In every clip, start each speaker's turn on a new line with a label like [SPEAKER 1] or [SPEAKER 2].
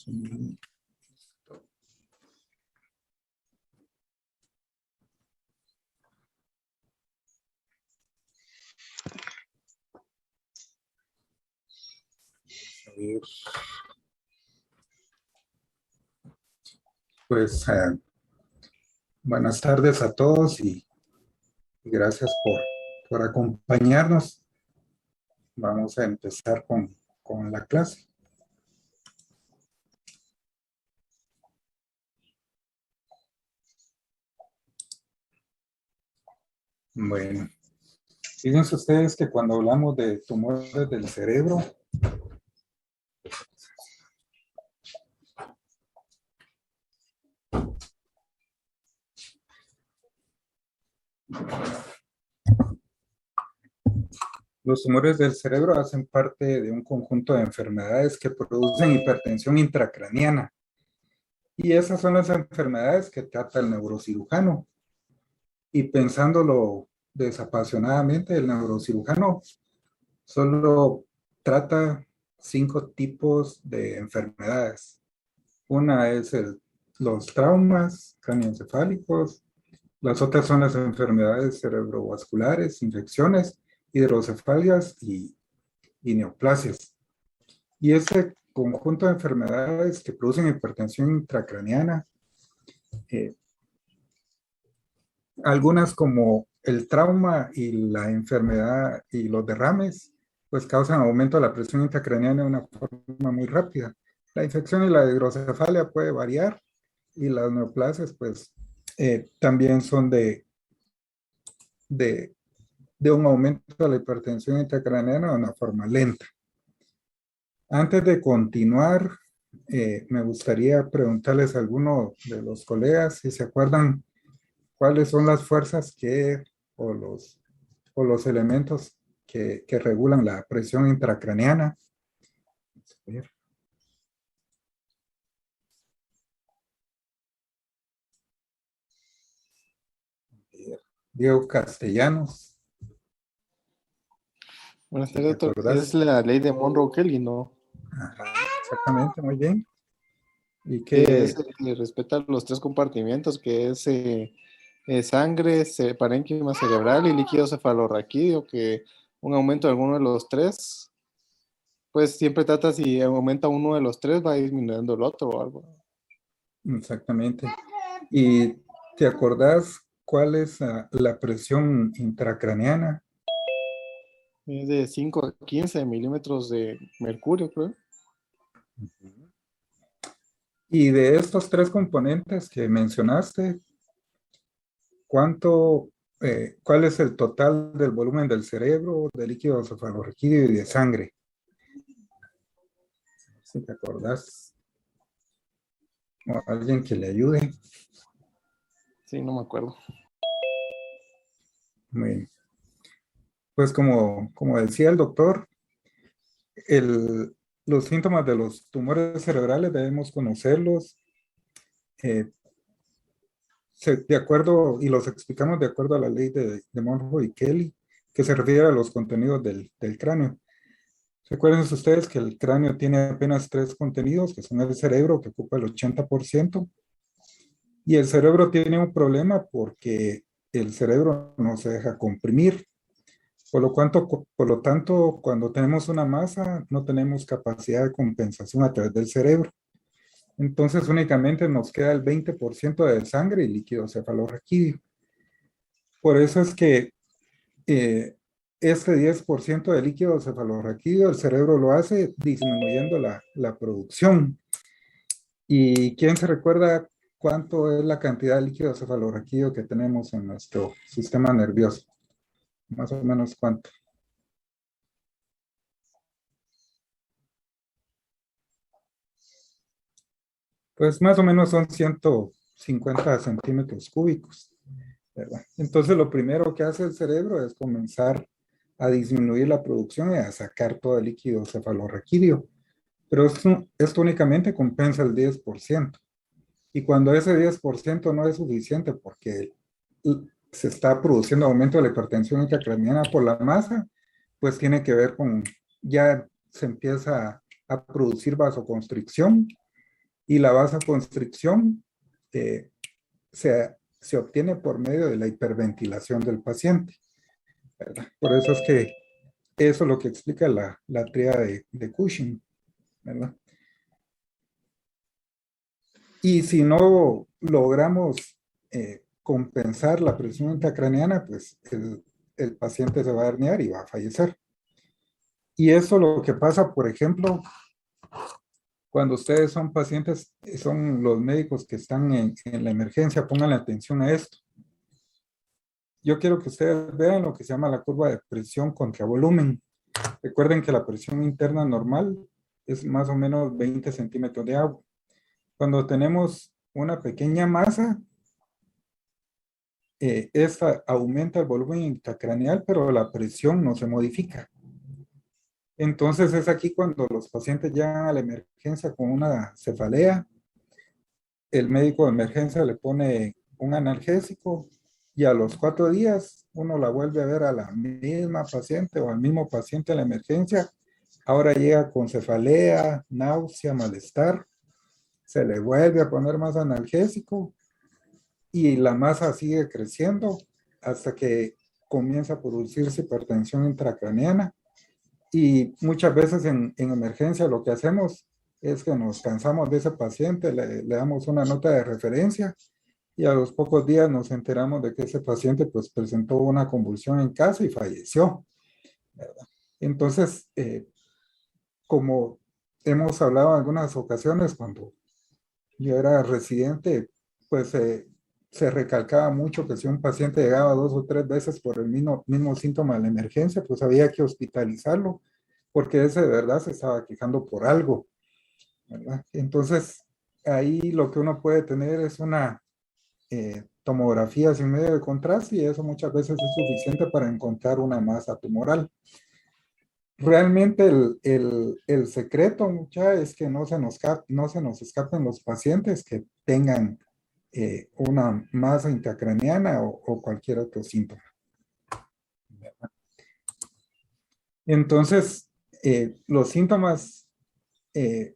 [SPEAKER 1] Y a ver, pues buenas tardes a todos y gracias por acompañarnos. Vamos a empezar con la clase. Bueno, fíjense ustedes que cuando hablamos de tumores del cerebro, los tumores del cerebro hacen parte de un conjunto de enfermedades que producen hipertensión intracraniana. Y esas son las enfermedades que trata el neurocirujano. Y pensándolo desapasionadamente, el neurocirujano solo trata 5 tipos de enfermedades. Una es los traumas cráneoencefálicos, las otras son las enfermedades cerebrovasculares, infecciones, hidrocefalias y neoplasias. Y ese conjunto de enfermedades que producen hipertensión intracraniana, algunas como el trauma y la enfermedad y los derrames, pues causan aumento de la presión intracraniana de una forma muy rápida. La infección y la hidrocefalia puede variar y las neoplasias pues también son de un aumento de la hipertensión intracraniana de una forma lenta. Antes de continuar, me gustaría preguntarles a alguno de los colegas si se acuerdan cuáles son las fuerzas o los elementos que regulan la presión intracraniana. Diego Castellanos.
[SPEAKER 2] Buenas tardes, doctor. Es la ley de Monroe-Kelly, ¿no?
[SPEAKER 1] Ajá, exactamente, muy bien. ¿Y
[SPEAKER 2] Que
[SPEAKER 1] qué?
[SPEAKER 2] es el que respeta los 3 compartimentos, que es sangre, parénquima cerebral y líquido cefalorraquídeo, que un aumento de alguno de los 3, pues siempre trata si aumenta uno de los 3, va disminuyendo el otro o algo.
[SPEAKER 1] Exactamente. ¿Y te acordás cuál es la presión intracraniana?
[SPEAKER 2] Es de 5 a 15 milímetros de mercurio, creo.
[SPEAKER 1] Y de estos 3 componentes que mencionaste, ¿cuál es el total del volumen del cerebro, del líquido cefalorraquídeo y de sangre? Si te acordás. O alguien que le ayude.
[SPEAKER 2] Sí, no me acuerdo.
[SPEAKER 1] Muy bien. Pues como decía el doctor, los síntomas de los tumores cerebrales debemos conocerlos de acuerdo, y los explicamos de acuerdo a la ley de Monroe y Kelly, que se refiere a los contenidos del cráneo. Recuerden ustedes que el cráneo tiene apenas 3 contenidos, que son el cerebro, que ocupa el 80%, y el cerebro tiene un problema porque el cerebro no se deja comprimir. Por lo tanto, cuando tenemos una masa, no tenemos capacidad de compensación a través del cerebro. Entonces, únicamente nos queda el 20% de sangre y líquido cefalorraquídeo. Por eso es que este 10% de líquido cefalorraquídeo, el cerebro lo hace disminuyendo la producción. ¿Y quién se recuerda cuánto es la cantidad de líquido cefalorraquídeo que tenemos en nuestro sistema nervioso? Más o menos cuánto. Pues más o menos son 150 centímetros cúbicos, ¿verdad? Entonces lo primero que hace el cerebro es comenzar a disminuir la producción y a sacar todo el líquido cefalorraquídeo. Pero esto únicamente compensa el 10%. Y cuando ese 10% no es suficiente porque se está produciendo aumento de la hipertensión intracraniana por la masa, pues tiene que ver con, ya se empieza a producir vasoconstricción Y la vasoconstricción se obtiene por medio de la hiperventilación del paciente, ¿verdad? Por eso es que eso es lo que explica la tríada de Cushing, ¿verdad? Y si no logramos compensar la presión intracraneana, pues el paciente se va a herniar y va a fallecer. Y eso es lo que pasa, por ejemplo, cuando ustedes son pacientes, son los médicos que están en la emergencia, pongan atención a esto. Yo quiero que ustedes vean lo que se llama la curva de presión contra volumen. Recuerden que la presión interna normal es más o menos 20 centímetros de agua. Cuando tenemos una pequeña masa, esta aumenta el volumen intracraneal, pero la presión no se modifica. Entonces es aquí cuando los pacientes llegan a la emergencia con una cefalea, el médico de emergencia le pone un analgésico y a los 4 días uno la vuelve a ver a la misma paciente o al mismo paciente en la emergencia. Ahora llega con cefalea, náusea, malestar, se le vuelve a poner más analgésico y la masa sigue creciendo hasta que comienza a producirse hipertensión intracraneana. Y muchas veces en emergencia lo que hacemos es que nos cansamos de ese paciente, le damos una nota de referencia y a los pocos días nos enteramos de que ese paciente pues presentó una convulsión en casa y falleció, ¿verdad? Entonces, como hemos hablado en algunas ocasiones cuando yo era residente, pues se recalcaba mucho que si un paciente llegaba 2 o 3 veces por el mismo síntoma de la emergencia, pues había que hospitalizarlo, porque ese de verdad se estaba quejando por algo, ¿verdad? Entonces, ahí lo que uno puede tener es una tomografía sin medio de contraste y eso muchas veces es suficiente para encontrar una masa tumoral. Realmente el secreto, mucha, es que no se nos escapen los pacientes que tengan una masa intracraneana o cualquier otro síntoma. Entonces, los síntomas eh,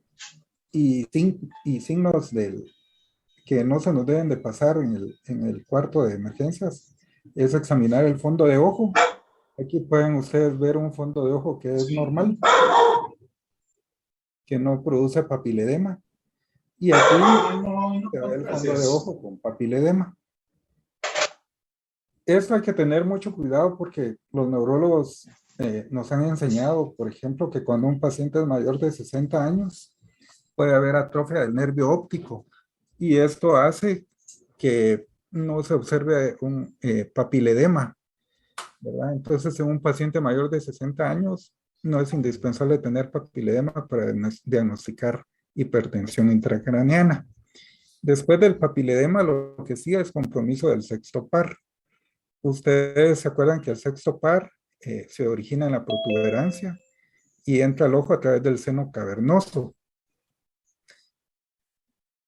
[SPEAKER 1] y signos que no se nos deben de pasar en el cuarto de emergencias es examinar el fondo de ojo. Aquí pueden ustedes ver un fondo de ojo que es normal, que no produce papiledema. Y aquí se ve el fondo de ojo con papiledema. Esto hay que tener mucho cuidado porque los neurólogos nos han enseñado, por ejemplo, que cuando un paciente es mayor de 60 años, puede haber atrofia del nervio óptico. Y esto hace que no se observe un papiledema, ¿verdad? Entonces, en un paciente mayor de 60 años, no es indispensable tener papiledema para diagnosticar hipertensión intracraneana. Después del papiledema, lo que sigue es compromiso del sexto par. Ustedes se acuerdan que el sexto par se origina en la protuberancia y entra al ojo a través del seno cavernoso,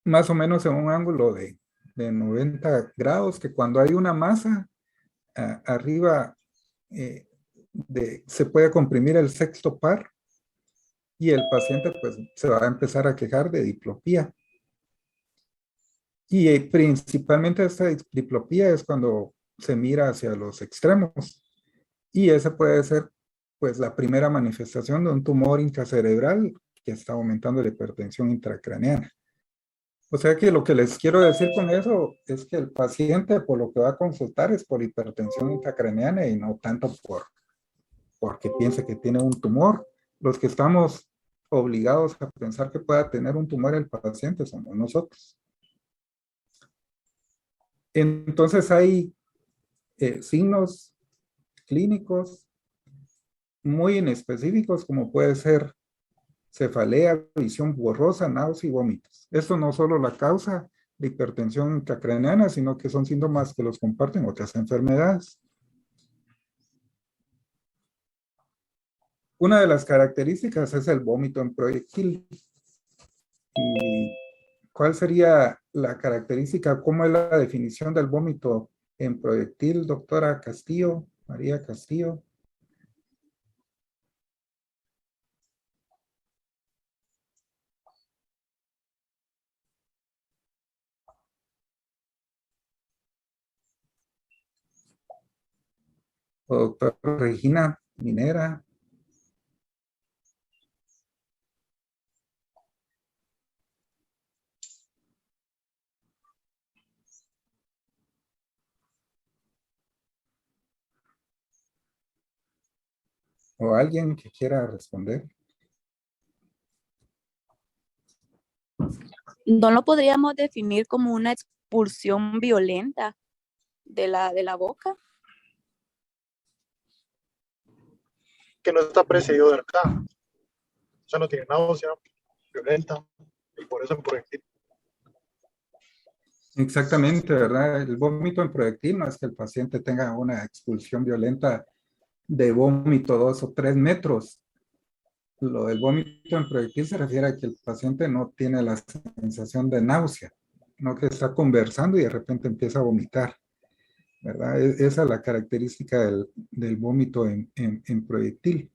[SPEAKER 1] más o menos en un ángulo de 90 grados, que cuando hay una masa arriba se puede comprimir el sexto par y el paciente pues se va a empezar a quejar de diplopía. Y principalmente esta diplopía es cuando se mira hacia los extremos. Y esa puede ser pues la primera manifestación de un tumor intracerebral que está aumentando la hipertensión intracraneana. O sea que lo que les quiero decir con eso es que el paciente por lo que va a consultar es por hipertensión intracraneana y no tanto porque piense que tiene un tumor. Los que estamos obligados a pensar que pueda tener un tumor el paciente somos nosotros. Entonces hay signos clínicos muy inespecíficos como puede ser cefalea, visión borrosa, náusea y vómitos. Esto no solo la causa de hipertensión intracraneana, sino que son síntomas que los comparten otras enfermedades. Una de las características es el vómito en proyectil. ¿Y cuál sería la característica? ¿Cómo es la definición del vómito en proyectil, doctora Castillo, María Castillo? O doctora Regina Minera. O alguien que quiera responder.
[SPEAKER 3] ¿No lo podríamos definir como una expulsión violenta de la boca?
[SPEAKER 4] Que no está precedido de acá. O sea, no tiene náusea, violenta, y por eso en proyectil.
[SPEAKER 1] Exactamente, ¿verdad? El vómito en proyectil no es que el paciente tenga una expulsión violenta de vómito 2 o 3 metros. Lo del vómito en proyectil se refiere a que el paciente no tiene la sensación de náusea, no que está conversando y de repente empieza a vomitar, ¿verdad? Esa es la característica del vómito en proyectil.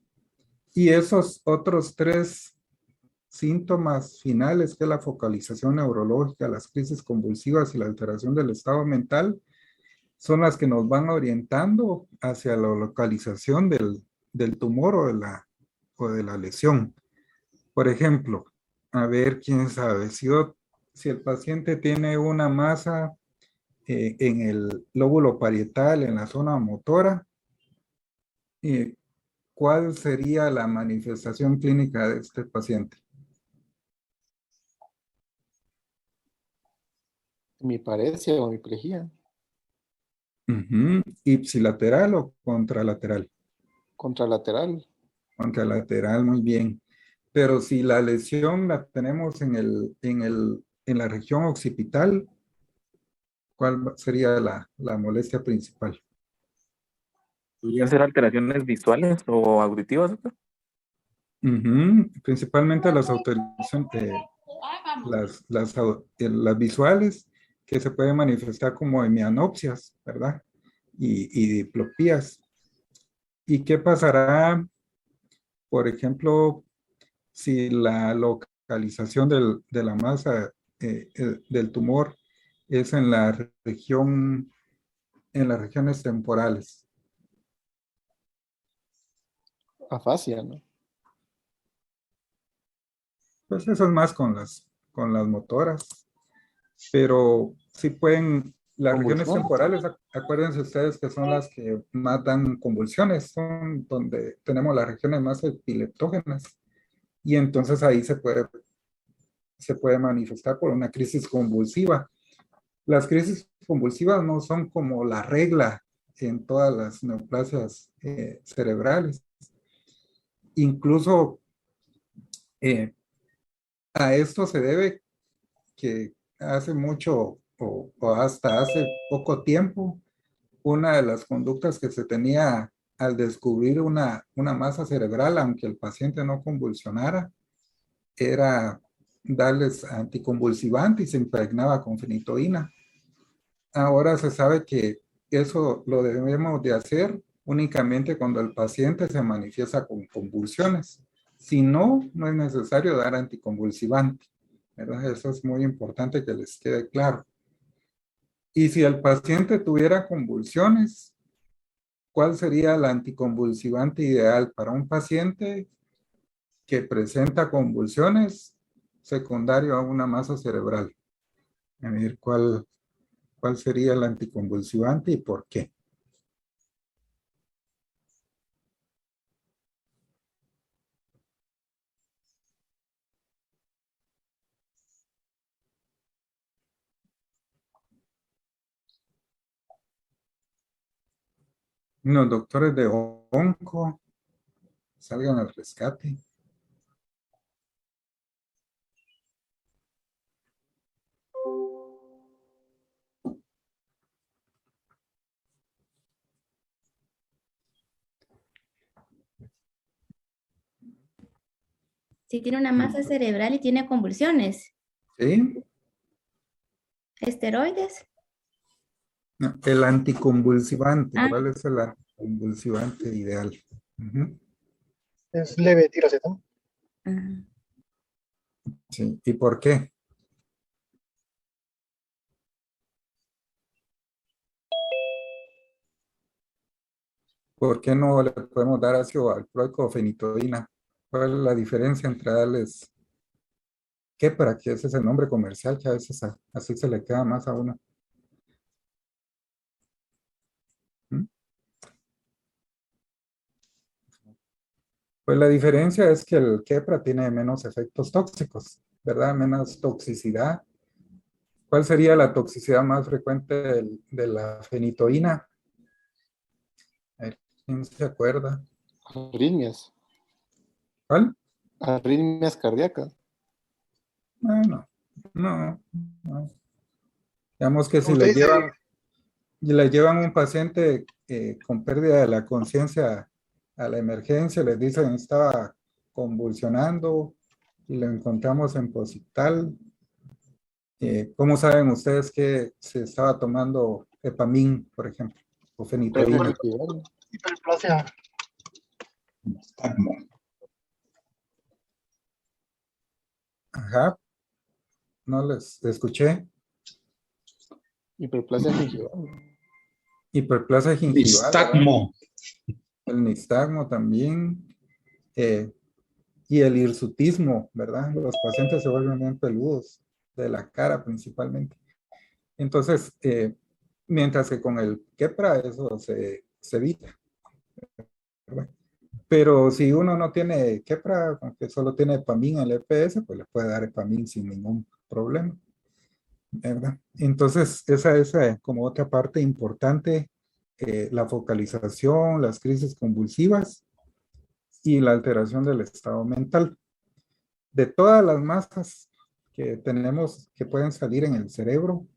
[SPEAKER 1] Y esos otros 3 síntomas finales, que es la focalización neurológica, las crisis convulsivas y la alteración del estado mental, son las que nos van orientando hacia la localización del tumor o de la lesión. Por ejemplo, a ver, quién sabe, si el paciente tiene una masa en el lóbulo parietal, en la zona motora, ¿cuál sería la manifestación clínica de este paciente?
[SPEAKER 2] Hemiparesia o hemiplegia.
[SPEAKER 1] ¿Ipsilateral o contralateral?
[SPEAKER 2] Contralateral.
[SPEAKER 1] Contralateral, muy bien. Pero si la lesión la tenemos en la región occipital, ¿cuál sería la molestia principal?
[SPEAKER 5] ¿Podrían ser alteraciones visuales o auditivas, doctor?
[SPEAKER 1] Principalmente las autorizaciones, las visuales, que se pueden manifestar como hemianopsias, ¿verdad? Y diplopías. ¿Y qué pasará, por ejemplo, si la localización de la masa del tumor es en en las regiones temporales?
[SPEAKER 2] Afasia, ¿no?
[SPEAKER 1] Pues eso es más con las motoras, pero sí pueden, las regiones
[SPEAKER 2] Convulsión.
[SPEAKER 1] temporales, acuérdense ustedes que son las que más dan convulsiones, son donde tenemos las regiones más epileptógenas, y entonces ahí se puede manifestar por una crisis convulsiva. Las crisis convulsivas no son como la regla en todas las neoplasias cerebrales. Incluso a esto se debe que hace mucho o hasta hace poco tiempo, una de las conductas que se tenía al descubrir una masa cerebral, aunque el paciente no convulsionara, era darles anticonvulsivante y se impregnaba con fenitoína. Ahora se sabe que eso lo debemos de hacer únicamente cuando el paciente se manifiesta con convulsiones. Si no, no es necesario dar anticonvulsivante, ¿verdad? Eso es muy importante que les quede claro. Y si el paciente tuviera convulsiones, ¿cuál sería el anticonvulsivante ideal para un paciente que presenta convulsiones secundario a una masa cerebral? A ver, ¿cuál sería el anticonvulsivante y por qué? Los doctores de onco salgan al rescate.
[SPEAKER 6] Si tiene una masa cerebral y tiene convulsiones,
[SPEAKER 1] ¿Sí?
[SPEAKER 6] esteroides.
[SPEAKER 1] No, el anticonvulsivante.
[SPEAKER 6] Ah.
[SPEAKER 1] ¿Cuál es el anticonvulsivante ideal?
[SPEAKER 4] Es leve tiracetam.
[SPEAKER 6] Ah.
[SPEAKER 1] Sí. ¿Y por qué? ¿Por qué no le podemos dar ácido valproico o fenitoína? ¿Cuál es la diferencia entre darles quepra, que ese es el nombre comercial, que a veces así se le queda más a uno? ¿Mm? Pues la diferencia es que el quepra tiene menos efectos tóxicos, ¿verdad? Menos toxicidad. ¿Cuál sería la toxicidad más frecuente de la fenitoína? A ver, ¿quién se acuerda?
[SPEAKER 2] Arritmias.
[SPEAKER 1] ¿Cuál?
[SPEAKER 2] Arritmias cardíacas.
[SPEAKER 1] No, no, no, no. Digamos que si
[SPEAKER 4] Usted dice,
[SPEAKER 1] le llevan un paciente con pérdida de la conciencia a la emergencia, les dicen estaba convulsionando y lo encontramos en Posital. ¿Cómo saben ustedes que se estaba tomando Epamin, por ejemplo, o fenitoína?
[SPEAKER 4] hiperplasia.
[SPEAKER 1] Ajá, no les escuché.
[SPEAKER 2] Hiperplasia gingival.
[SPEAKER 1] Hiperplasia gingival, ¿verdad?
[SPEAKER 7] Nistagmo.
[SPEAKER 1] El nistagmo también. Y el hirsutismo, ¿verdad? Los pacientes se vuelven bien peludos, de la cara principalmente. Entonces, mientras que con el quepra eso se evita, ¿verdad? Pero si uno no tiene quepra, aunque solo tiene Epamin en el EPS, pues le puede dar Epamin sin ningún problema, ¿verdad? Entonces, esa es como otra parte importante, la focalización, las crisis convulsivas y la alteración del estado mental. De todas las masas que tenemos que pueden salir en el cerebro,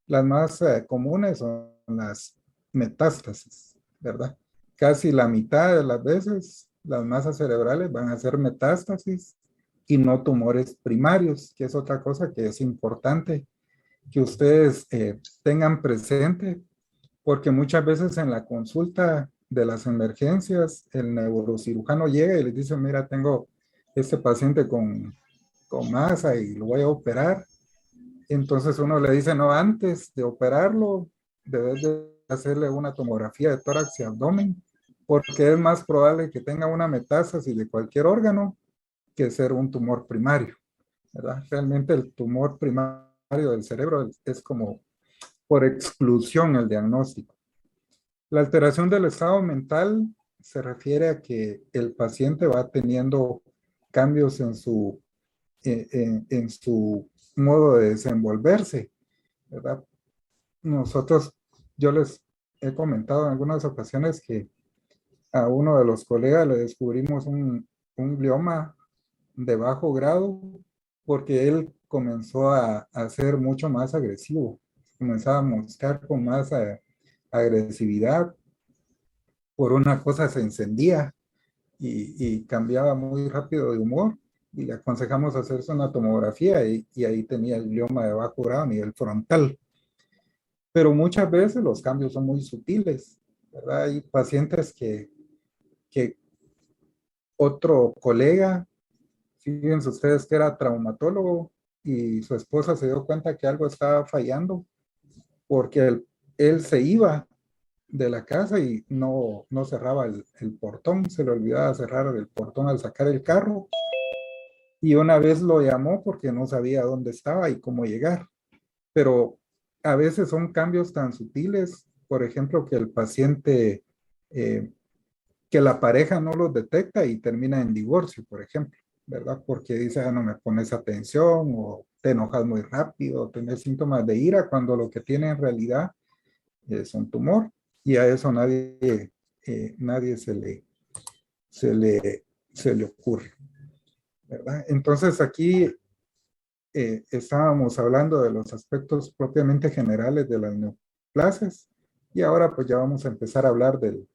[SPEAKER 1] las más comunes son las metástasis, ¿verdad? Casi la mitad de las veces las masas cerebrales van a ser metástasis y no tumores primarios, que es otra cosa que es importante que ustedes tengan presente, porque muchas veces en la consulta de las emergencias, el neurocirujano llega y les dice, mira, tengo este paciente con masa y lo voy a operar. Entonces uno le dice, no, antes de operarlo, debes de hacerle una tomografía de tórax y abdomen, porque es más probable que tenga una metástasis de cualquier órgano que ser un tumor primario, ¿verdad? Realmente el tumor primario del cerebro es como por exclusión el diagnóstico. La alteración del estado mental se refiere a que el paciente va teniendo cambios en su modo de desenvolverse, ¿verdad? Nosotros, yo les he comentado en algunas ocasiones que a uno de los colegas le descubrimos un glioma de bajo grado porque él comenzó a ser mucho más agresivo, comenzaba a mostrar con más agresividad, por una cosa se encendía y cambiaba muy rápido de humor y le aconsejamos hacerse una tomografía y ahí tenía el glioma de bajo grado a nivel frontal. Pero muchas veces los cambios son muy sutiles, ¿verdad? Hay pacientes que otro colega, fíjense ustedes que era traumatólogo y su esposa se dio cuenta que algo estaba fallando porque él se iba de la casa y no cerraba el portón, se le olvidaba cerrar el portón al sacar el carro y una vez lo llamó porque no sabía dónde estaba y cómo llegar. Pero a veces son cambios tan sutiles, por ejemplo, que el paciente, que la pareja no los detecta y termina en divorcio, por ejemplo, ¿verdad? Porque dice, no me pones atención o te enojas muy rápido, o tenés síntomas de ira, cuando lo que tiene en realidad es un tumor y a eso nadie se le ocurre, ¿verdad? Entonces aquí estábamos hablando de los aspectos propiamente generales de las neoplasias y ahora pues ya vamos a empezar a hablar de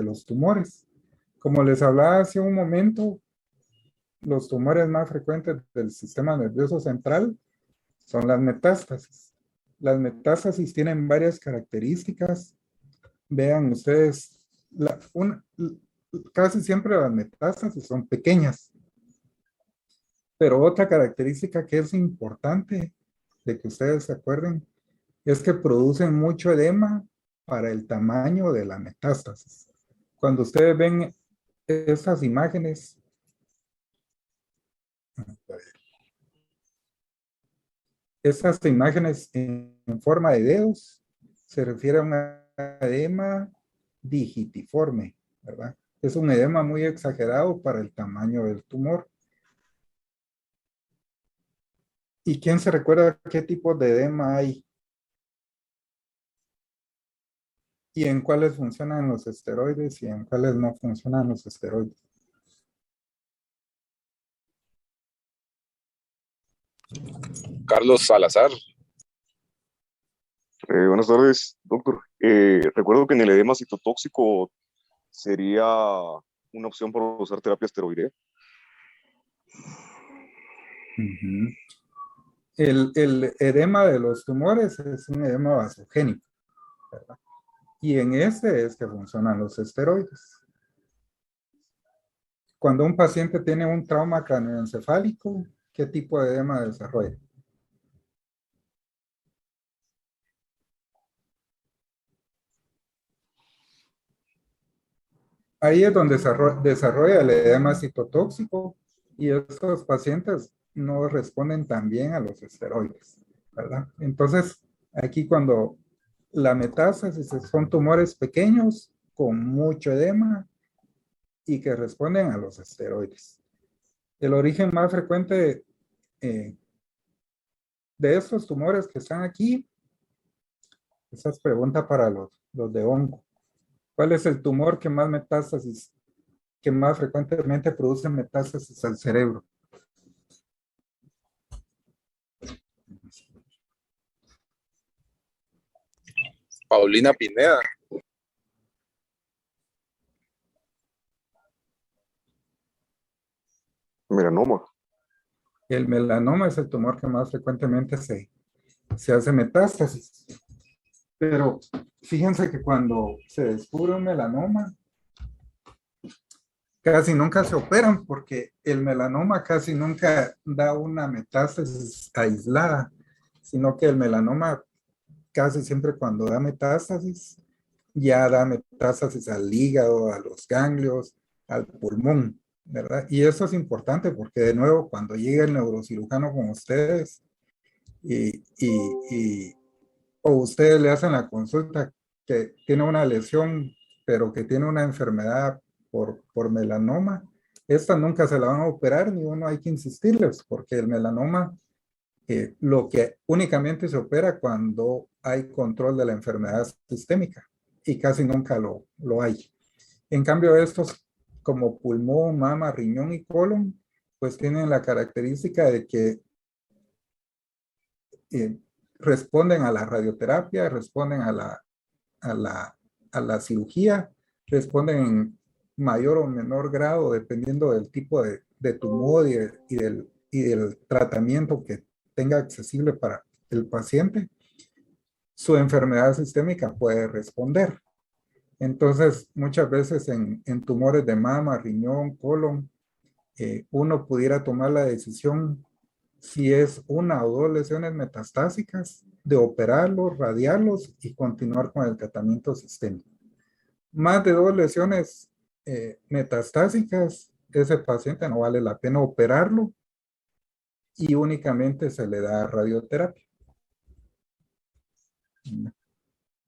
[SPEAKER 1] los tumores. Como les hablaba hace un momento, los tumores más frecuentes del sistema nervioso central son las metástasis. Las metástasis tienen varias características. Vean ustedes, casi siempre las metástasis son pequeñas, pero otra característica que es importante de que ustedes se acuerden es que producen mucho edema para el tamaño de la metástasis. Cuando ustedes ven estas imágenes, estas imágenes en forma de dedos, se refiere a un edema digitiforme, ¿verdad? Es un edema muy exagerado para el tamaño del tumor. ¿Y quién se recuerda qué tipo de edema hay? ¿Y en cuáles funcionan los esteroides y en cuáles no funcionan los esteroides?
[SPEAKER 7] Carlos Salazar.
[SPEAKER 8] Buenas tardes, doctor. Recuerdo que en el edema citotóxico sería una opción para usar terapia esteroidea.
[SPEAKER 1] Uh-huh. El edema de los tumores es un edema vasogénico, ¿verdad? Y en ese es que funcionan los esteroides. Cuando un paciente tiene un trauma cráneoencefálico, ¿qué tipo de edema desarrolla? Ahí es donde desarrolla el edema citotóxico y estos pacientes no responden tan bien a los esteroides, ¿verdad? Entonces, aquí cuando la metástasis son tumores pequeños con mucho edema y que responden a los esteroides. El origen más frecuente de estos tumores que están aquí, esa es pregunta para los de onco. ¿Cuál es el tumor que más metástasis, que más frecuentemente produce metástasis al cerebro?
[SPEAKER 7] Paulina Pineda.
[SPEAKER 8] Melanoma.
[SPEAKER 1] El melanoma es el tumor que más frecuentemente se hace metástasis. Pero fíjense que cuando se descubre un melanoma, casi nunca se operan porque el melanoma casi nunca da una metástasis aislada, sino que el melanoma casi siempre cuando da metástasis, ya da metástasis al hígado, a los ganglios, al pulmón, ¿verdad? Y eso es importante porque de nuevo cuando llega el neurocirujano con ustedes o ustedes le hacen la consulta que tiene una lesión, pero que tiene una enfermedad por melanoma, esta nunca se la van a operar ni uno hay que insistirles porque el melanoma lo que únicamente se opera cuando hay control de la enfermedad sistémica y casi nunca lo hay. En cambio estos como pulmón, mama, riñón y colon, pues tienen la característica de que responden a la radioterapia, responden a la cirugía, responden en mayor o menor grado dependiendo del tipo de tumor y del tratamiento que tenga accesible para el paciente. Su enfermedad sistémica puede responder. Entonces, muchas veces en tumores de mama, riñón, colon, uno pudiera tomar la decisión si es una o dos lesiones metastásicas, de operarlos, radiarlos y continuar con el tratamiento sistémico. Más de dos lesiones metastásicas, ese paciente no vale la pena operarlo y únicamente se le da radioterapia.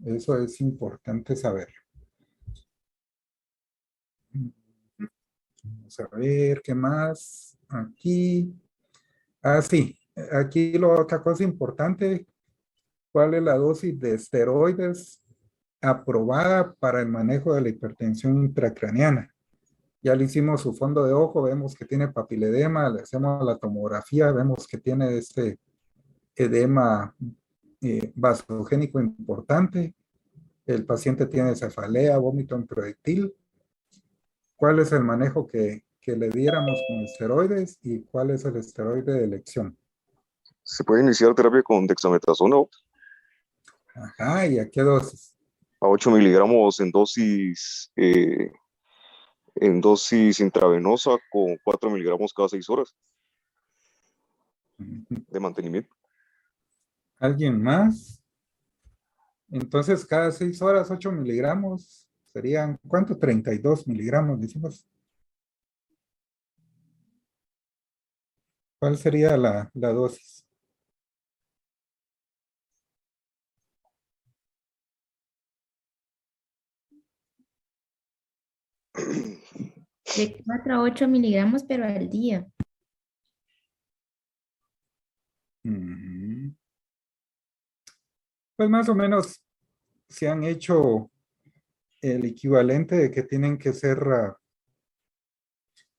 [SPEAKER 1] Eso es importante saberlo. Vamos a ver qué más aquí. Sí, aquí la otra cosa importante, ¿cuál es la dosis de esteroides aprobada para el manejo de la hipertensión intracraneana? Ya le hicimos su fondo de ojo, vemos que tiene papiledema, le hacemos la tomografía, vemos que tiene este edema vasogénico importante, el paciente tiene cefalea, vómito en proyectil. ¿Cuál es el manejo que le diéramos con esteroides y cuál es el esteroide de elección?
[SPEAKER 8] ¿Se puede iniciar terapia con dexametasona
[SPEAKER 1] Ajá, ¿y a qué dosis?
[SPEAKER 8] a 8 miligramos en dosis intravenosa con 4 miligramos cada 6 horas de mantenimiento?
[SPEAKER 1] ¿Alguien más? Entonces, cada 6 horas, 8 miligramos Serían, ¿cuánto? 32 miligramos, decimos. ¿Cuál sería la dosis?
[SPEAKER 6] De 4 a 8 miligramos, pero al día.
[SPEAKER 1] Ujú. Pues más o menos se han hecho el equivalente de que tienen que ser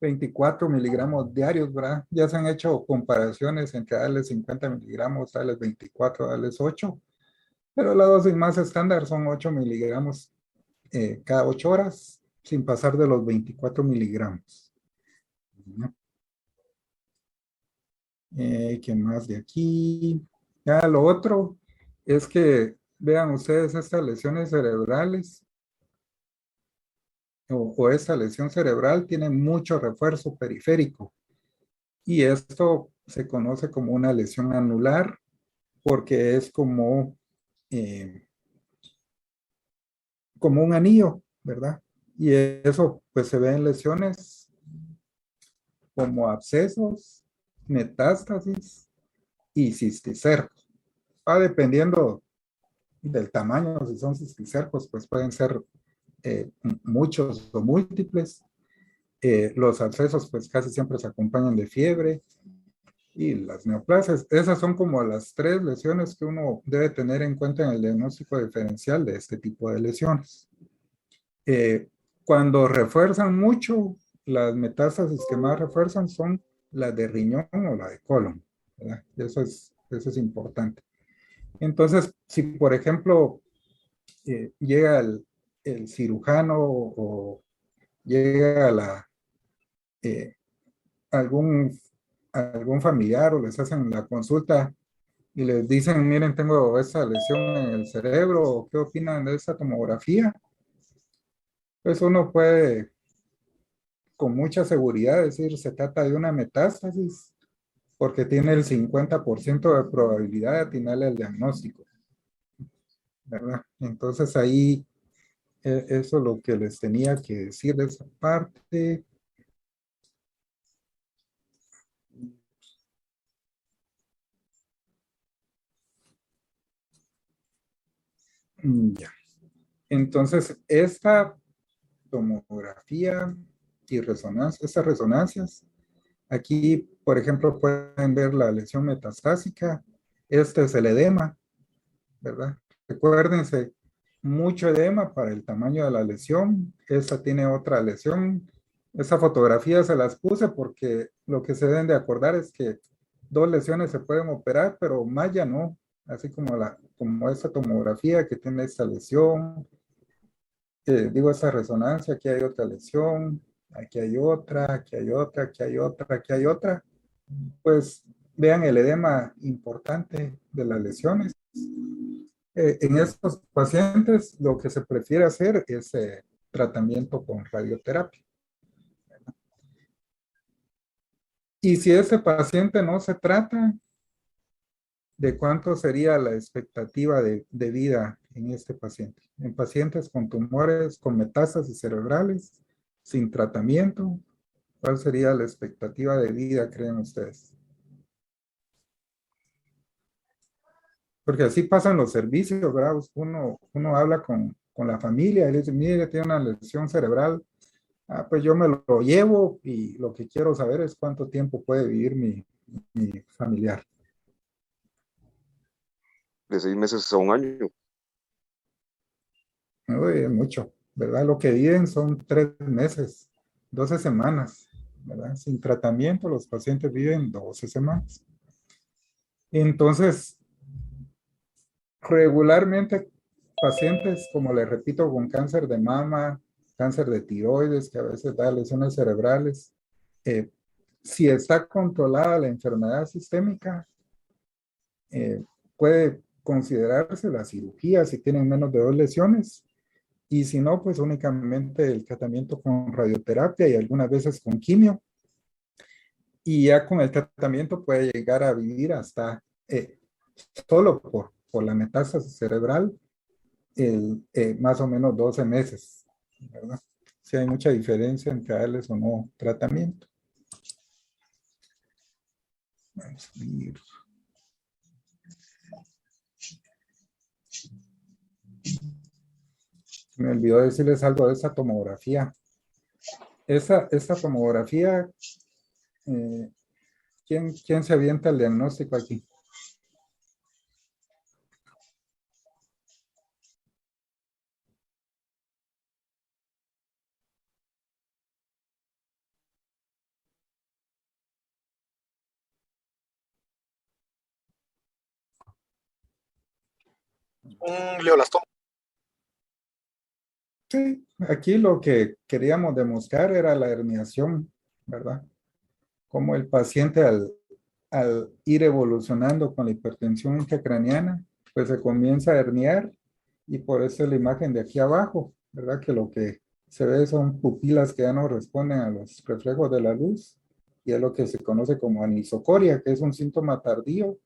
[SPEAKER 1] 24 miligramos diarios, ¿verdad? Ya se han hecho comparaciones entre darles 50 miligramos, darles 24, darles 8, pero la dosis más estándar son 8 miligramos cada 8 horas, sin pasar de los 24 miligramos. ¿No? ¿Qué más de aquí? Ya lo otro es que vean ustedes estas lesiones cerebrales o esta lesión cerebral tiene mucho refuerzo periférico y esto se conoce como una lesión anular porque es eh, como un anillo, ¿verdad? Y eso pues se ve en lesiones como abscesos, metástasis y cisticercos. Va dependiendo del tamaño, si son cisticercos, pues pueden ser muchos o múltiples. Los abscesos pues casi siempre se acompañan de fiebre y las neoplasias. Esas son como las 3 lesiones que uno debe tener en cuenta en el diagnóstico diferencial de este tipo de lesiones. Cuando refuerzan mucho, las metástasis que más refuerzan son las de riñón o la de colon, ¿verdad? Eso es importante. Entonces, si por ejemplo llega el cirujano o llega eh, algún, algún familiar o les hacen la consulta y les dicen, miren, tengo esta lesión en el cerebro, ¿qué opinan de esta tomografía? Pues uno puede con mucha seguridad decir, se trata de una metástasis porque tiene el 50% de probabilidad de atinarle el diagnóstico, ¿verdad? Entonces ahí eso es lo que les tenía que decir de esa parte. Ya. Entonces, esta tomografía y resonancia, estas resonancias, aquí, por ejemplo, pueden ver la lesión metastásica. Este es el edema, ¿verdad? Recuérdense, mucho edema para el tamaño de la lesión. Esta tiene otra lesión. Esa fotografía se las puse porque lo que se deben de acordar es que 2 lesiones se pueden operar, pero más ya no. Así como esta tomografía que tiene esta lesión, digo esta resonancia, aquí hay otra lesión, aquí hay otra, aquí hay otra, aquí hay otra, aquí hay otra. Pues vean el edema importante de las lesiones. En estos pacientes lo que se prefiere hacer es tratamiento con radioterapia. Y si ese paciente no se trata, ¿de cuánto sería la expectativa de vida en este paciente? En pacientes con tumores, con metástasis cerebrales, sin tratamiento, ¿cuál sería la expectativa de vida, creen ustedes? Porque así pasan los servicios, ¿verdad? Uno habla con la familia y le dice, mire, tiene una lesión cerebral. Ah, pues yo me lo llevo y lo que quiero saber es cuánto tiempo puede vivir mi familiar.
[SPEAKER 8] De 6 meses a 1 año.
[SPEAKER 1] Uy, es mucho, ¿verdad? Lo que viven son 3 meses, 12 semanas, ¿verdad? Sin tratamiento, los pacientes viven 12 semanas. Entonces, regularmente, pacientes, como les repito, con cáncer de mama, cáncer de tiroides, que a veces da lesiones cerebrales, si está controlada la enfermedad sistémica, puede considerarse la cirugía si tienen menos de 2 lesiones. Y si no, pues únicamente el tratamiento con radioterapia y algunas veces con quimio. Y ya con el tratamiento puede llegar a vivir hasta, solo por la metástasis cerebral, más o menos 12 meses. ¿verdad? Si hay mucha diferencia entre darles o no tratamiento. Vamos a ir. Me olvidó decirles algo de esa tomografía. Esa tomografía, ¿quién se avienta el diagnóstico aquí?
[SPEAKER 4] Un glioblastoma.
[SPEAKER 1] Sí, aquí lo que queríamos demostrar era la herniación, ¿verdad? Como el paciente al ir evolucionando con la hipertensión intracraniana, pues se comienza a herniar y por eso la imagen de aquí abajo, ¿verdad? Que lo que se ve son pupilas que ya no responden a los reflejos de la luz y es lo que se conoce como anisocoria, que es un síntoma tardío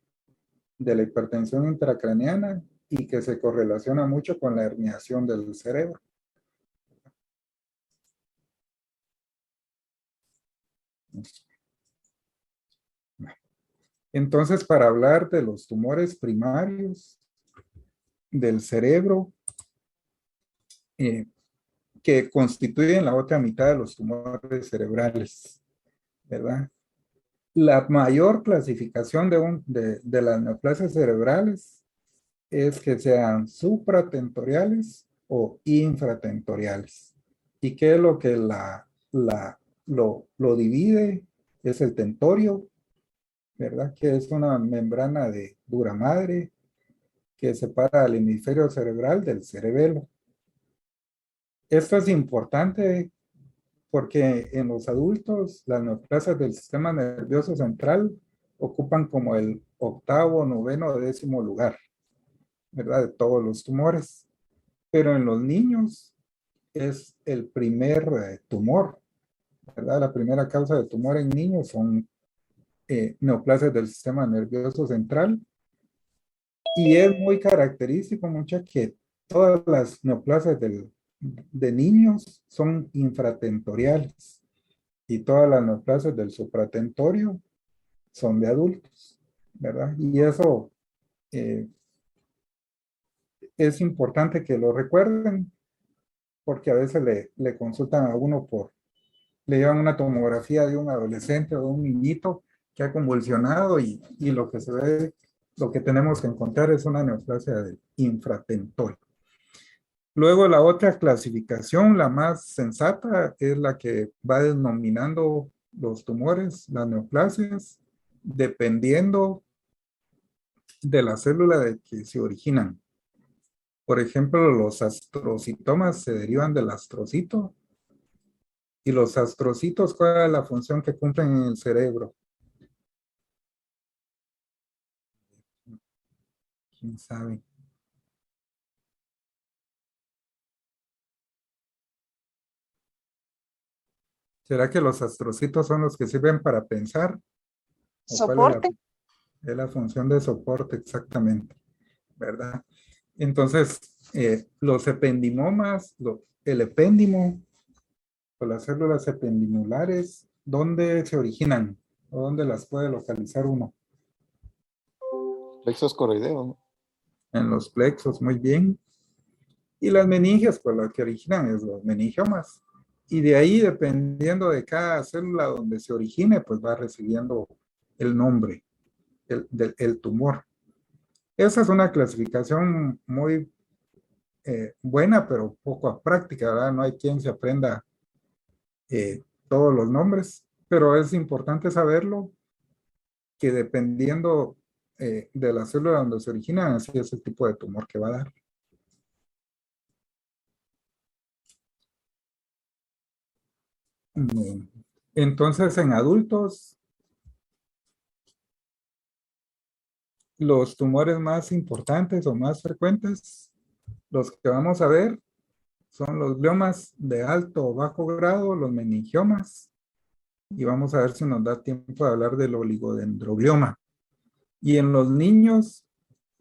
[SPEAKER 1] de la hipertensión intracraniana y que se correlaciona mucho con la herniación del cerebro. Entonces, para hablar de los tumores primarios del cerebro, que constituyen la otra mitad de los tumores cerebrales, ¿verdad? La mayor clasificación de las neoplasias cerebrales es que sean supratentoriales o infratentoriales. ¿Y qué es lo que lo divide? Es el tentorio, ¿verdad? Que es una membrana de dura madre que separa el hemisferio cerebral del cerebelo. Esto es importante porque en los adultos las neoplasias del sistema nervioso central ocupan como el octavo, noveno, décimo lugar, ¿verdad? De todos los tumores. Pero en los niños es el primer tumor, ¿verdad? La primera causa de tumor en niños son neoplasias del sistema nervioso central. Y es muy característico, mucha, que todas las neoplasias de niños son infratentoriales y todas las neoplasias del supratentorio son de adultos, ¿verdad? Y eso es importante que lo recuerden porque a veces le consultan a uno le llevan una tomografía de un adolescente o de un niñito que ha convulsionado y lo que se ve, lo que tenemos que encontrar es una neoplasia del infratentorio. Luego la otra clasificación, la más sensata, es la que va denominando los tumores, las neoplasias, dependiendo de la célula de que se originan. Por ejemplo, los astrocitomas se derivan del astrocito y los astrocitos, ¿cuál es la función que cumplen en el cerebro? ¿Quién sabe? ¿Será que los astrocitos son los que sirven para pensar? ¿O cuál
[SPEAKER 3] Soporte.
[SPEAKER 1] es la función de soporte exactamente? ¿Verdad? Entonces, los ependimomas, el epéndimo o las células ependimulares, ¿dónde se originan? ¿O dónde las puede localizar uno?
[SPEAKER 2] Plexos corroideos, ¿no?
[SPEAKER 1] En los plexos, muy bien. Y las meningias, pues lo que originan es los meningiomas. Y de ahí, dependiendo de cada célula donde se origine, pues va recibiendo el nombre, el tumor. Esa es una clasificación muy buena, pero poco práctica, ¿verdad? No hay quien se aprenda todos los nombres, pero es importante saberlo, que dependiendo de la célula donde se origina, así es el tipo de tumor que va a dar. Bien. Entonces, en adultos, los tumores más importantes o más frecuentes, los que vamos a ver, son los gliomas de alto o bajo grado, los meningiomas, y vamos a ver si nos da tiempo de hablar del oligodendroglioma. Y en los niños,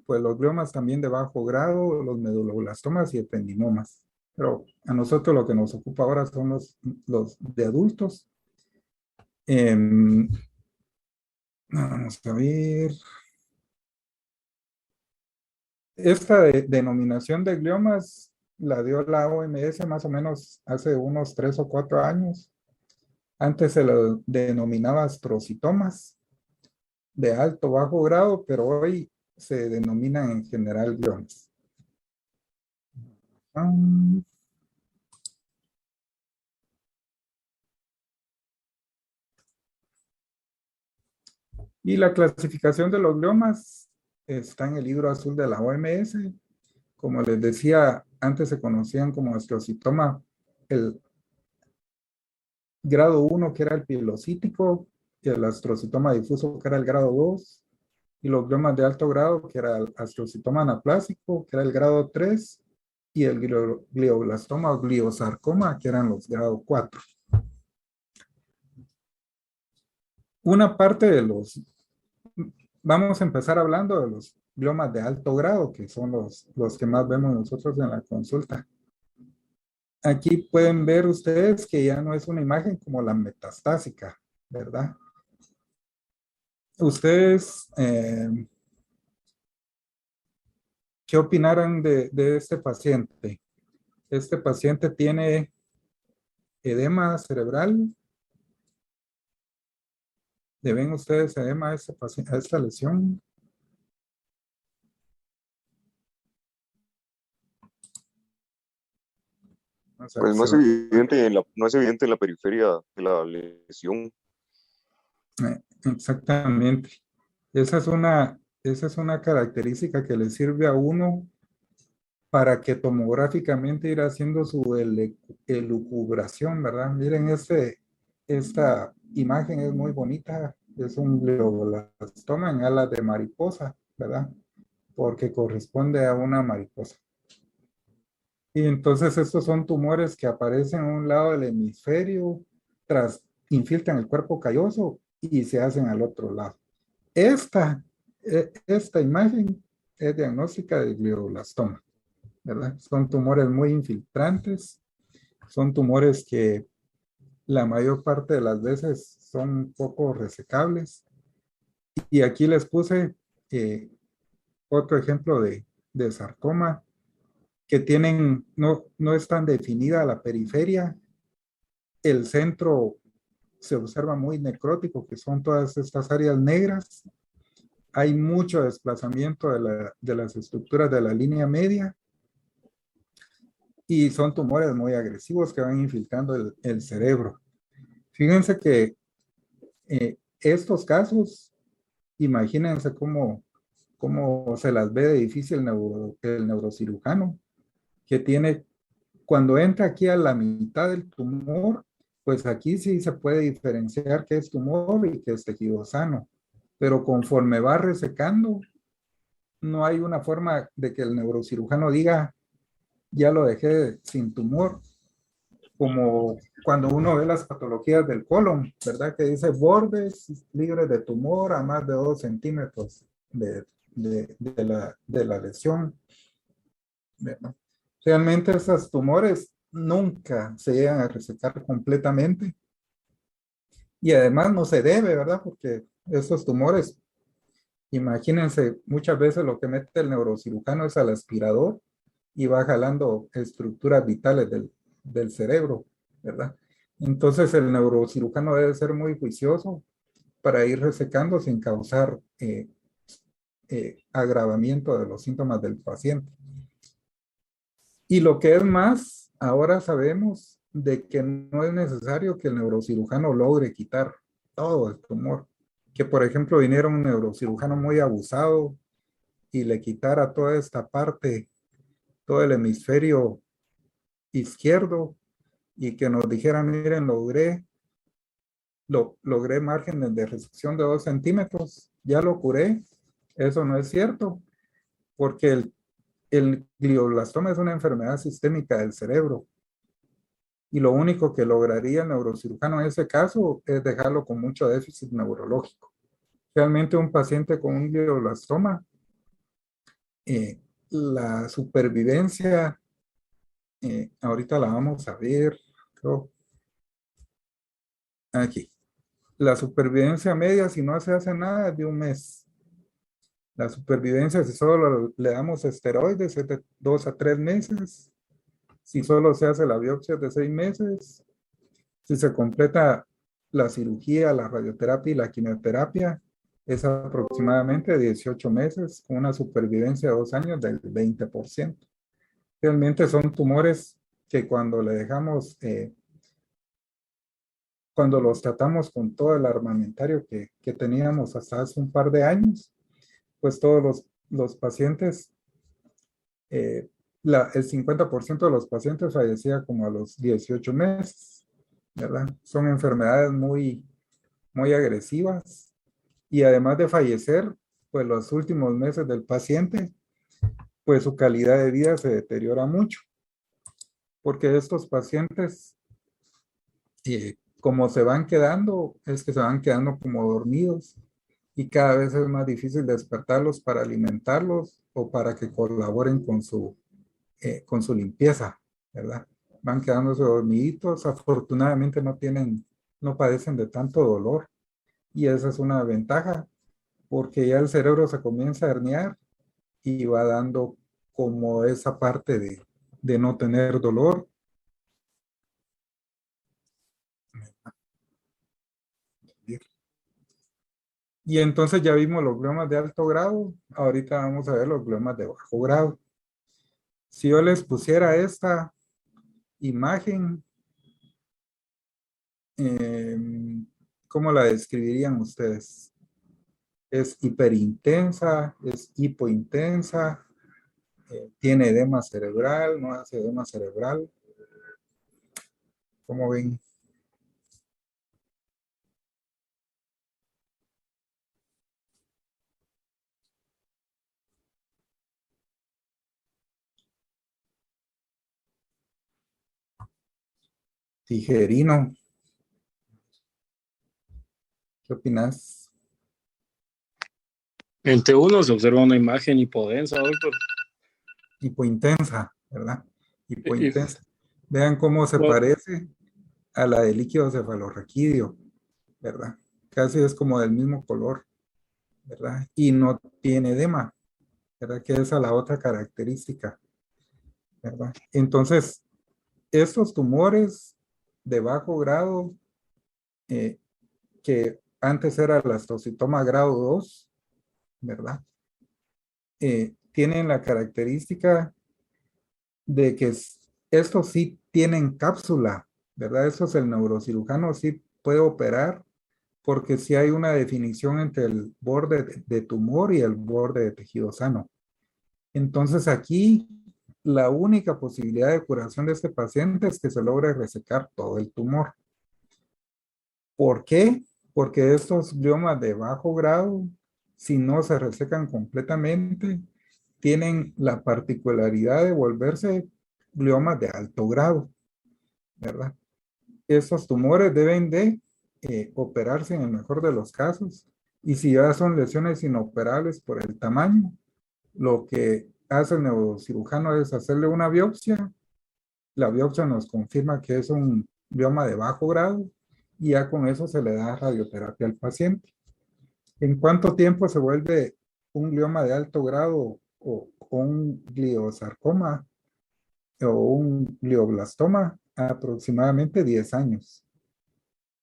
[SPEAKER 1] pues los gliomas también de bajo grado, los meduloblastomas y ependimomas. pero a nosotros lo que nos ocupa ahora son los de adultos. Em, Vamos a ver. Esta denominación de gliomas la dio la OMS más o menos hace unos 3 o 4 años. Antes se lo denominaba astrocitomas de alto o bajo grado, pero hoy se denominan en general gliomas. Y la clasificación de los gliomas está en el libro azul de la OMS. Como les decía, antes se conocían como astrocitoma el grado 1, que era el pilocítico, y el astrocitoma difuso, que era el grado 2, y los gliomas de alto grado, que era el astrocitoma anaplásico, que era el grado 3, y el glioblastoma o gliosarcoma, que eran los grados 4. Una parte de vamos a empezar hablando de los gliomas de alto grado, que son los que más vemos nosotros en la consulta. Aquí pueden ver ustedes que ya no es una imagen como la metastásica, ¿verdad? Ustedes, ¿qué opinaran de este paciente? Este paciente tiene edema cerebral. ¿Le ven ustedes edema a este paciente, a esta lesión? O sea,
[SPEAKER 8] Pues no es evidente no es evidente en la periferia de la lesión.
[SPEAKER 1] Exactamente. Esa es una característica que le sirve a uno para que tomográficamente ir haciendo su elucubración, ¿verdad? Miren, esta imagen es muy bonita. Es un glioblastoma en alas de mariposa, ¿verdad? Porque corresponde a una mariposa. Y entonces estos son tumores que aparecen a un lado del hemisferio, infiltran el cuerpo calloso y se hacen al otro lado. Esta imagen es diagnóstica de glioblastoma, ¿verdad? Son tumores muy infiltrantes, son tumores que la mayor parte de las veces son poco resecables. Y aquí les puse otro ejemplo de sarcoma que no es tan definida la periferia. El centro se observa muy necrótico, que son todas estas áreas negras. Hay mucho desplazamiento de las estructuras de la línea media y son tumores muy agresivos que van infiltrando el cerebro. Fíjense que estos casos, imagínense cómo se las ve de difícil el neurocirujano, que tiene, cuando entra aquí a la mitad del tumor, pues aquí sí se puede diferenciar qué es tumor y qué es tejido sano, pero conforme va resecando, no hay una forma de que el neurocirujano diga, ya lo dejé sin tumor, como cuando uno ve las patologías del colon, ¿verdad? Que dice bordes libres de tumor a más de 2 centímetros de la lesión, ¿verdad? Realmente esos tumores nunca se llegan a resecar completamente y además no se debe, ¿verdad? Porque esos tumores, imagínense, muchas veces lo que mete el neurocirujano es al aspirador y va jalando estructuras vitales del cerebro, ¿verdad? Entonces el neurocirujano debe ser muy juicioso para ir resecando sin causar agravamiento de los síntomas del paciente. Y lo que es más, ahora sabemos de que no es necesario que el neurocirujano logre quitar todo el tumor. Que por ejemplo viniera un neurocirujano muy abusado y le quitara toda esta parte, todo el hemisferio izquierdo y que nos dijera, miren, logré márgenes de resección de 2 centímetros, ya lo curé. Eso no es cierto, porque el glioblastoma es una enfermedad sistémica del cerebro y lo único que lograría el neurocirujano en ese caso es dejarlo con mucho déficit neurológico. Realmente un paciente con un glioblastoma, la supervivencia ahorita la vamos a ver. Creo, aquí. La supervivencia media, si no se hace nada, es de un mes. La supervivencia, si solo le damos esteroides, es de 2 a 3 meses. Si solo se hace la biopsia, es de 6 meses. Si se completa la cirugía, la radioterapia y la quimioterapia, es aproximadamente 18 meses, con una supervivencia de 2 años del 20%. Realmente son tumores que cuando le dejamos, cuando los tratamos con todo el armamentario que teníamos hasta hace un par de años, pues todos los pacientes, el 50% de los pacientes fallecía como a los 18 meses, ¿verdad? Son enfermedades muy, muy agresivas y además de fallecer, pues los últimos meses del paciente, pues su calidad de vida se deteriora mucho, porque estos pacientes, como se van quedando, es que se van quedando como dormidos y cada vez es más difícil despertarlos para alimentarlos o para que colaboren con su limpieza, ¿verdad? Van quedándose dormiditos, afortunadamente no padecen de tanto dolor y esa es una ventaja porque ya el cerebro se comienza a herniar y va dando como esa parte de no tener dolor. Y entonces ya vimos los gliomas de alto grado, ahorita vamos a ver los gliomas de bajo grado. Si yo les pusiera esta imagen, ¿cómo la describirían ustedes? ¿Es hiperintensa? ¿Es hipointensa? ¿Tiene edema cerebral? ¿No hace edema cerebral? ¿Cómo ven? Tijerino, ¿qué opinas?
[SPEAKER 9] En T1 se observa una imagen hipodensa, doctor.
[SPEAKER 1] Hipointensa, ¿verdad?
[SPEAKER 9] Y-
[SPEAKER 1] Hipointensa. Vean cómo se
[SPEAKER 9] Bueno,
[SPEAKER 1] parece a la de líquido cefalorraquídeo, ¿verdad? Casi es como del mismo color, ¿verdad? Y no tiene edema, ¿verdad? Que esa es la otra característica, ¿verdad? Entonces, estos tumores de bajo grado, que antes era el astrocitoma grado 2, ¿verdad? Tienen la característica de que estos sí tienen cápsula, ¿verdad? Estos el neurocirujano sí puede operar porque sí hay una definición entre el borde de tumor y el borde de tejido sano. Entonces aquí la única posibilidad de curación de este paciente es que se logre resecar todo el tumor. ¿Por qué? Porque estos gliomas de bajo grado, si no se resecan completamente, tienen la particularidad de volverse gliomas de alto grado, ¿verdad? Estos tumores deben de operarse en el mejor de los casos y si ya son lesiones inoperables por el tamaño, lo que hace el neurocirujano es hacerle una biopsia. La biopsia nos confirma que es un glioma de bajo grado y ya con eso se le da radioterapia al paciente. ¿En cuánto tiempo se vuelve un glioma de alto grado o un gliosarcoma o un glioblastoma? Aproximadamente 10 años,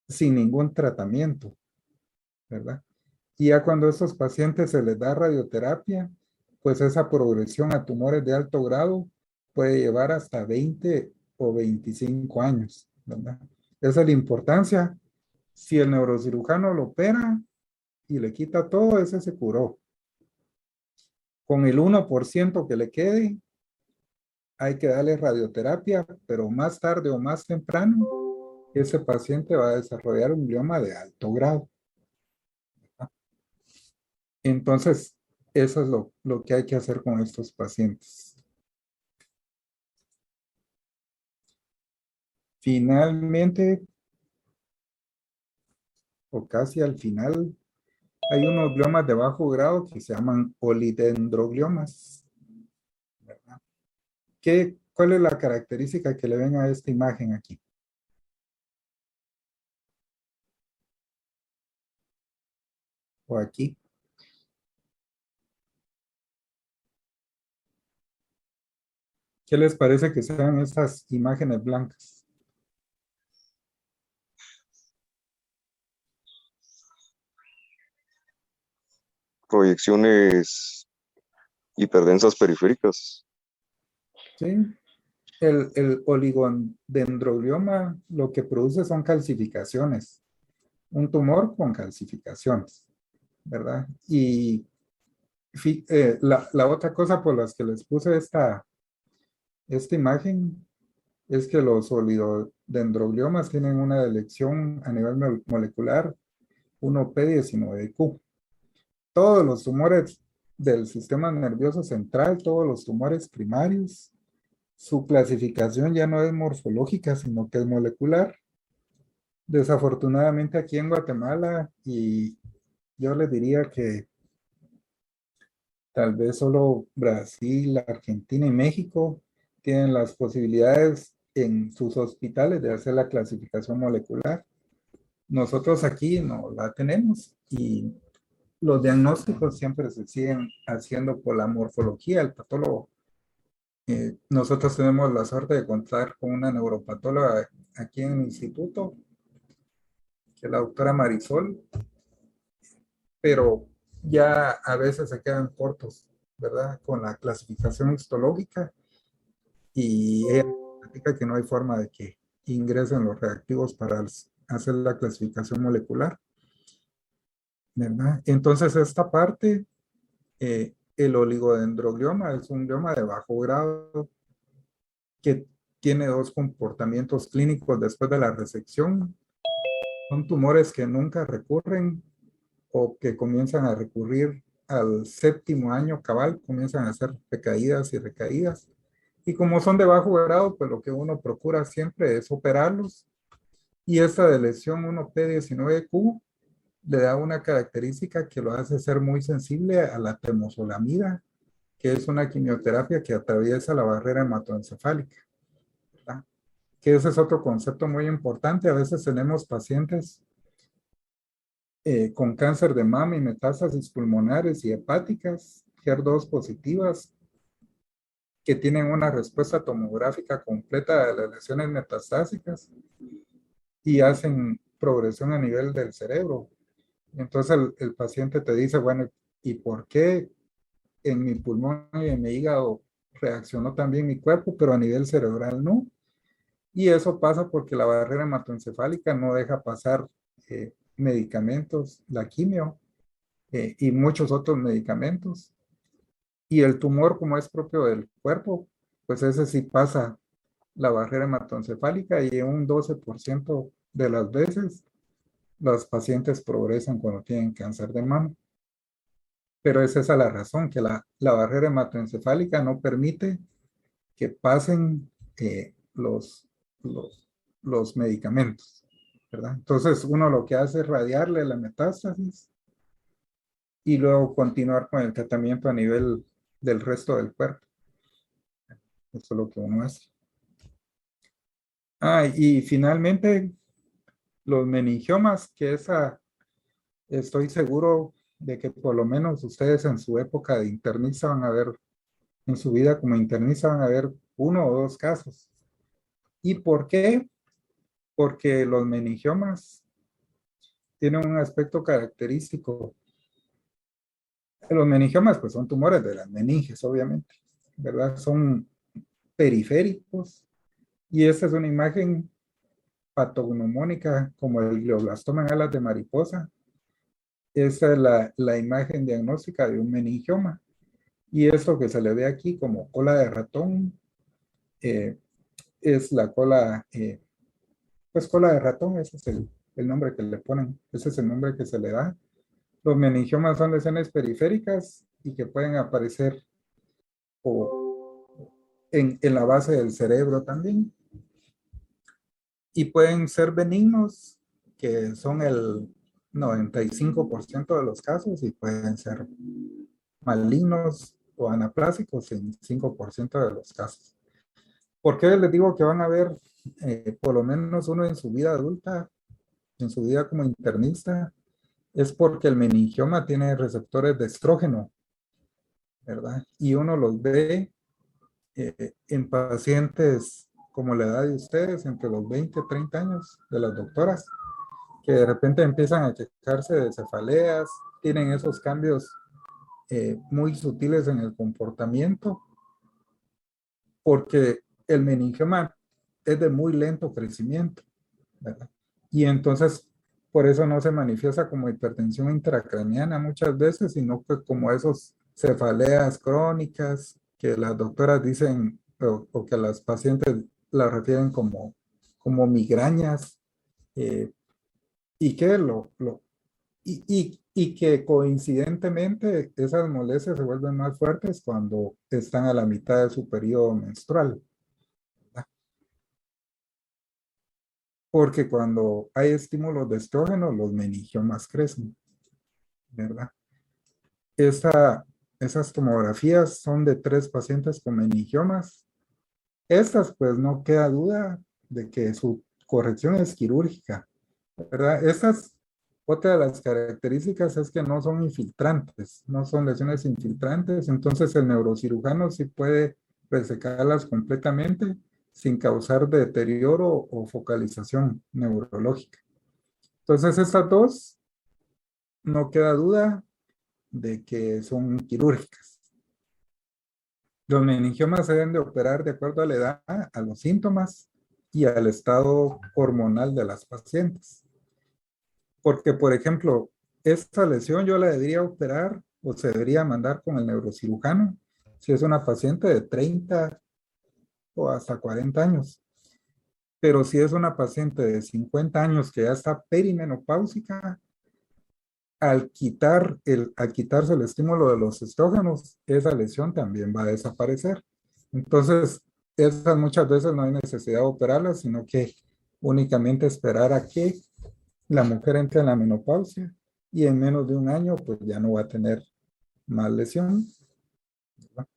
[SPEAKER 1] sin ningún tratamiento, ¿verdad? Y ya cuando a estos pacientes se les da radioterapia, pues esa progresión a tumores de alto grado puede llevar hasta 20 o 25 años, ¿verdad? Esa es la importancia. Si el neurocirujano lo opera y le quita todo, ese se curó. Con el 1% que le quede, hay que darle radioterapia, pero más tarde o más temprano, ese paciente va a desarrollar un glioma de alto grado. Entonces, eso es lo que hay que hacer con estos pacientes. Finalmente, o casi al final, hay unos gliomas de bajo grado que se llaman olidendrogliomas, ¿verdad? ¿cuál es la característica que le ven a esta imagen aquí? O aquí. ¿Qué les parece que sean estas imágenes blancas?
[SPEAKER 8] Proyecciones hiperdensas periféricas.
[SPEAKER 1] ¿Sí? El oligodendroglioma lo que produce son calcificaciones. Un tumor con calcificaciones, ¿verdad? Y la otra cosa por las que les puse esta imagen es que los oligodendrogliomas tienen una elección a nivel molecular 1p19q. Todos los tumores del sistema nervioso central, todos los tumores primarios, su clasificación ya no es morfológica, sino que es molecular. Desafortunadamente aquí en Guatemala, y yo les diría que tal vez solo Brasil, Argentina y México tienen las posibilidades en sus hospitales de hacer la clasificación molecular. Nosotros aquí no la tenemos y los diagnósticos siempre se siguen haciendo por la morfología, el patólogo. Nosotros tenemos la suerte de contar con una neuropatóloga aquí en el instituto, que es la doctora Marisol, pero ya a veces se quedan cortos, ¿verdad? Con la clasificación histológica y ella indica que no hay forma de que ingresen los reactivos para hacer la clasificación molecular, ¿verdad? Entonces esta parte, el oligodendroglioma es un glioma de bajo grado que tiene dos comportamientos clínicos después de la resección. Son tumores que nunca recurren o que comienzan a recurrir al séptimo año cabal, comienzan a hacer recaídas y recaídas. Y como son de bajo grado, pues lo que uno procura siempre es operarlos. Y esta de lesión 1p19q le da una característica que lo hace ser muy sensible a la temozolamida, que es una quimioterapia que atraviesa la barrera hematoencefálica, ¿verdad? Que ese es otro concepto muy importante. A veces tenemos pacientes con cáncer de mama y metástasis pulmonares y hepáticas, HER2 positivas, que tienen una respuesta tomográfica completa de las lesiones metastásicas y hacen progresión a nivel del cerebro. Entonces el paciente te dice, bueno, ¿y por qué en mi pulmón y en mi hígado reaccionó también mi cuerpo, pero a nivel cerebral no? Y eso pasa porque la barrera hematoencefálica no deja pasar medicamentos, la quimio y muchos otros medicamentos. Y el tumor, como es propio del cuerpo, pues ese sí pasa la barrera hematoencefálica y en un 12% de las veces los pacientes progresan cuando tienen cáncer de mama. Pero es esa la razón, que la barrera hematoencefálica no permite que pasen los medicamentos, ¿verdad? Entonces uno lo que hace es radiarle la metástasis y luego continuar con el tratamiento a nivel del resto del cuerpo. Eso es lo que uno hace. Y finalmente los meningiomas, que estoy seguro de que por lo menos ustedes en su época de internista van a ver, en su vida como internista van a ver uno o dos casos. ¿Y por qué? Porque los meningiomas tienen un aspecto característico. Los meningiomas pues son tumores de las meninges, obviamente, ¿verdad? Son periféricos y esta es una imagen patognomónica como el glioblastoma en alas de mariposa. Esa es la imagen diagnóstica de un meningioma. Y esto que se le ve aquí como cola de ratón, es la cola, pues cola de ratón, ese es el nombre que le ponen, ese es el nombre que se le da. Los meningiomas son lesiones periféricas y que pueden aparecer en la base del cerebro también. Y pueden ser benignos, que son el 95% de los casos, y pueden ser malignos o anaplásicos en 5% de los casos. ¿Por qué les digo que van a ver por lo menos uno en su vida adulta, en su vida como internista? Es porque el meningioma tiene receptores de estrógeno, ¿verdad? Y uno los ve en pacientes como la edad de ustedes, entre los 20 y 30 años, de las doctoras, que de repente empiezan a quejarse de cefaleas, tienen esos cambios muy sutiles en el comportamiento, porque el meningioma es de muy lento crecimiento, ¿verdad? Y entonces, por eso no se manifiesta como hipertensión intracraniana muchas veces, sino que como esos cefaleas crónicas que las doctoras dicen o que las pacientes la refieren como migrañas, y que y que coincidentemente esas molestias se vuelven más fuertes cuando están a la mitad de su periodo menstrual. Porque cuando hay estímulos de estrógeno, los meningiomas crecen, ¿verdad? Esas tomografías son de 3 pacientes con meningiomas. Estas, pues no queda duda de que su corrección es quirúrgica, ¿verdad? Otra de las características es que no son infiltrantes, no son lesiones infiltrantes, entonces el neurocirujano sí puede resecarlas completamente sin causar deterioro o focalización neurológica. Entonces estas dos, no queda duda de que son quirúrgicas. Los meningiomas se deben de operar de acuerdo a la edad, a los síntomas y al estado hormonal de las pacientes. Porque, por ejemplo, esta lesión yo la debería operar o se debería mandar con el neurocirujano si es una paciente de 30 o hasta 40 años. Pero si es una paciente de 50 años que ya está perimenopáusica, al quitarse el estímulo de los estrógenos, esa lesión también va a desaparecer. Entonces, esas muchas veces no hay necesidad de operarlas, sino que únicamente esperar a que la mujer entra en la menopausia y en menos de un año pues ya no va a tener más lesión, ¿verdad?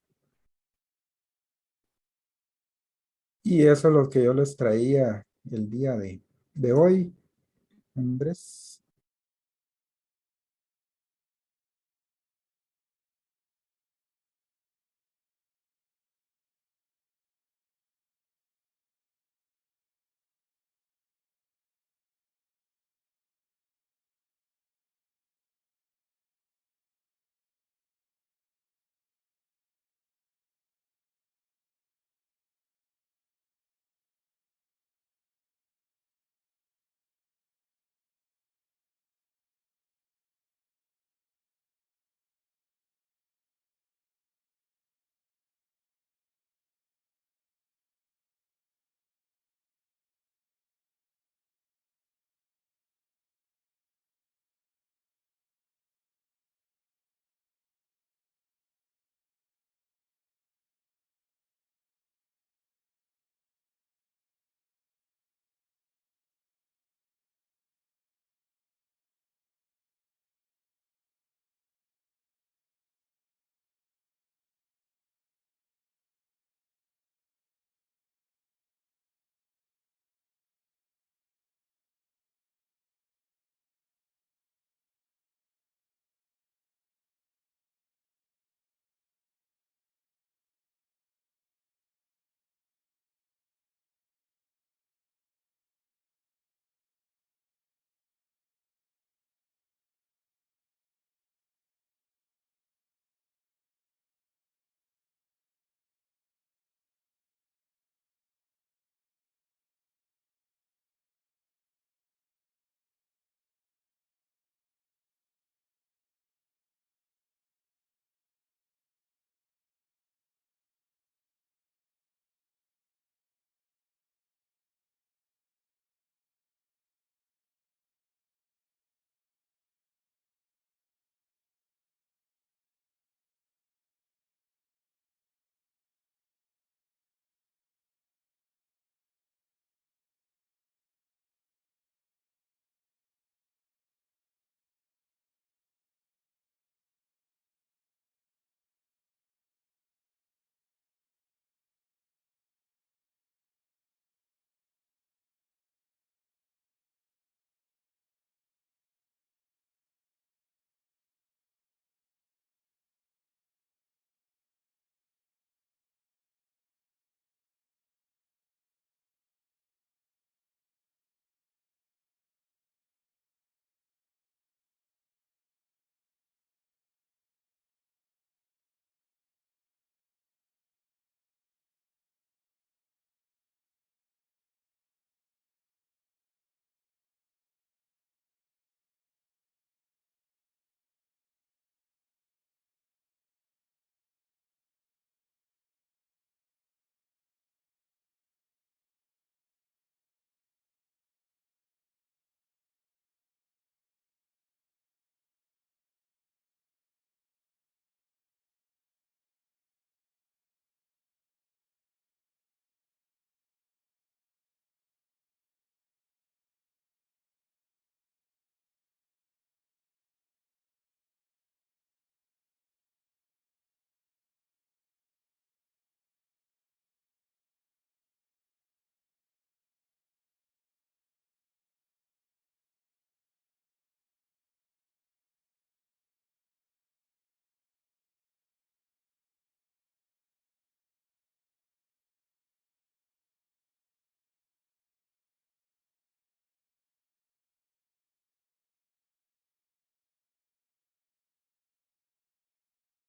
[SPEAKER 1] Y eso es lo que yo les traía el día de hoy, Andrés.